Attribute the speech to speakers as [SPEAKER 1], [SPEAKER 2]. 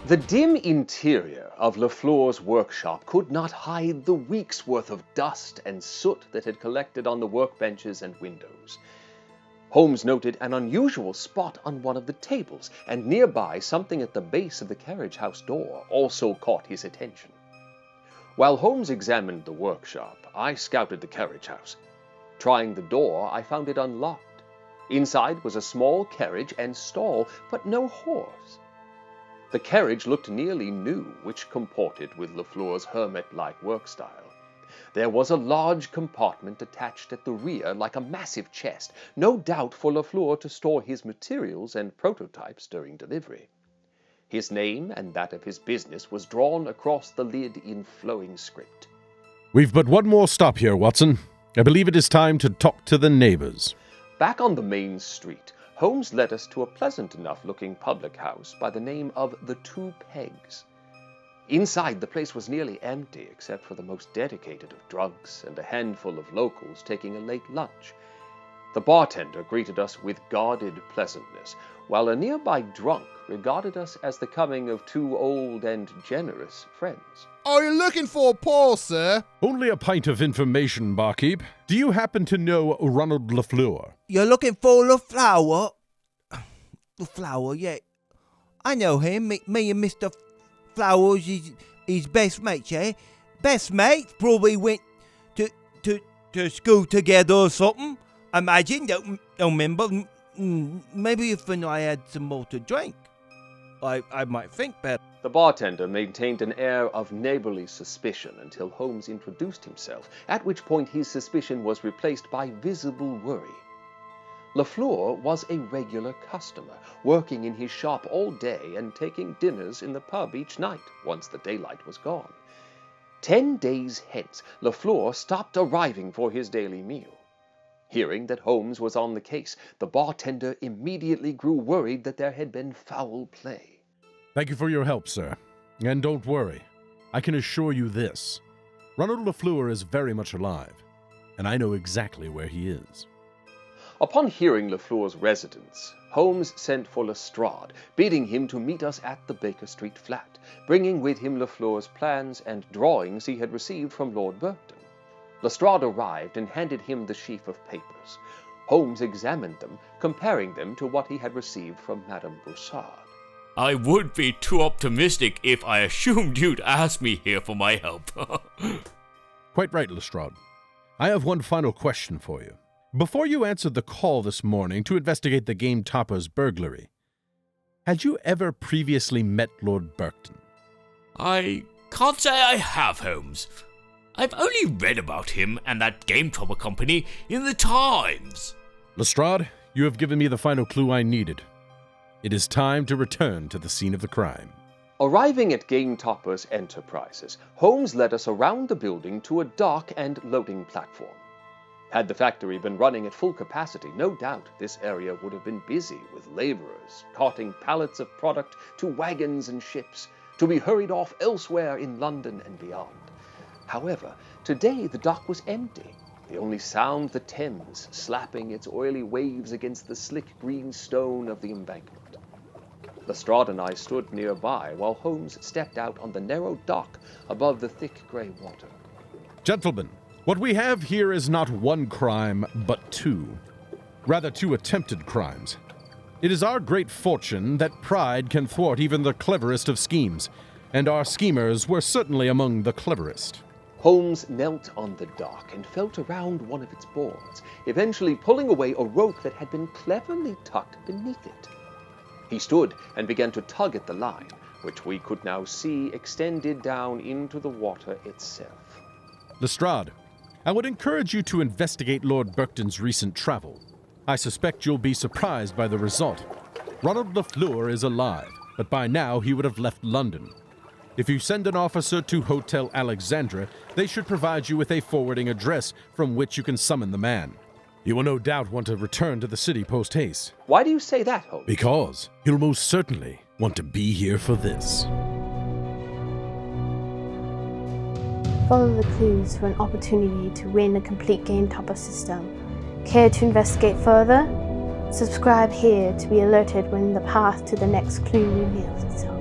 [SPEAKER 1] The dim interior of LaFleur's workshop could not hide the week's worth of dust and soot that had collected on the workbenches and windows. Holmes noted an unusual spot on one of the tables, and nearby something at the base of the carriage house door also caught his attention. While Holmes examined the workshop, I scouted the carriage house. Trying the door, I found it unlocked. Inside was a small carriage and stall, but no horse. The carriage looked nearly new, which comported with LaFleur's hermit-like work style. There was a large compartment attached at the rear like a massive chest, no doubt for LaFleur to store his materials and prototypes during delivery. His name and that of his business was drawn across the lid in flowing script.
[SPEAKER 2] We've but one more stop here, Watson. I believe it is time to talk to the neighbors.
[SPEAKER 1] Back on the main street, Holmes led us to a pleasant enough-looking public house by the name of the Two Pegs. Inside, the place was nearly empty except for the most dedicated of drunks and a handful of locals taking a late lunch. The bartender greeted us with guarded pleasantness, while a nearby drunk regarded us as the coming of two old and generous friends.
[SPEAKER 3] Are you looking for Paul, sir?
[SPEAKER 2] Only a pint of information, barkeep. Do you happen to know Ronald LaFleur?
[SPEAKER 4] You're looking for LaFleur? LaFleur, yeah. I know him. Me and Mr. Flowers is his best mates, yeah? Best mates? Probably went to school together or something. I imagine. Don't remember. Maybe if I had some more to drink, I might think better.
[SPEAKER 1] The bartender maintained an air of neighborly suspicion until Holmes introduced himself, at which point his suspicion was replaced by visible worry. LaFleur was a regular customer, working in his shop all day and taking dinners in the pub each night, once the daylight was gone. 10 days hence, LaFleur stopped arriving for his daily meal. Hearing that Holmes was on the case, the bartender immediately grew worried that there had been foul play.
[SPEAKER 2] Thank you for your help, sir. And don't worry. I can assure you this. Ronald LaFleur is very much alive, and I know exactly where he is.
[SPEAKER 1] Upon hearing LaFleur's residence, Holmes sent for Lestrade, bidding him to meet us at the Baker Street flat, bringing with him LaFleur's plans and drawings he had received from Lord Berkton. Lestrade arrived and handed him the sheaf of papers. Holmes examined them, comparing them to what he had received from Madame Broussard.
[SPEAKER 5] I would be too optimistic if I assumed you'd ask me here for my help.
[SPEAKER 2] Quite right, Lestrade. I have one final question for you. Before you answered the call this morning to investigate the Game Topper's burglary, had you ever previously met Lord Berkton?
[SPEAKER 5] I can't say I have, Holmes. I've only read about him and that Game Topper company in the Times.
[SPEAKER 2] Lestrade, you have given me the final clue I needed. It is time to return to the scene of the crime.
[SPEAKER 1] Arriving at Game Topper's Enterprises, Holmes led us around the building to a dock and loading platform. Had the factory been running at full capacity, no doubt this area would have been busy with laborers, carting pallets of product to wagons and ships, to be hurried off elsewhere in London and beyond. However, today the dock was empty, the only sound the Thames slapping its oily waves against the slick green stone of the embankment. Lestrade and I stood nearby while Holmes stepped out on the narrow dock above the thick grey water.
[SPEAKER 2] Gentlemen, what we have here is not one crime, but two. Rather, two attempted crimes. It is our great fortune that pride can thwart even the cleverest of schemes, and our schemers were certainly among the cleverest.
[SPEAKER 1] Holmes knelt on the dock and felt around one of its boards, eventually pulling away a rope that had been cleverly tucked beneath it. He stood and began to tug at the line, which we could now see extended down into the water itself.
[SPEAKER 2] Lestrade, I would encourage you to investigate Lord Berkton's recent travel. I suspect you'll be surprised by the result. Ronald LaFleur is alive, but by now he would have left London. If you send an officer to Hotel Alexandra, they should provide you with a forwarding address from which you can summon the man. You will no doubt want to return to the city post-haste.
[SPEAKER 1] Why do you say that, Holmes?
[SPEAKER 2] Because you'll most certainly want to be here for this.
[SPEAKER 6] Follow the clues for an opportunity to win a complete Game Topper system. Care to investigate further? Subscribe here to be alerted when the path to the next clue reveals itself.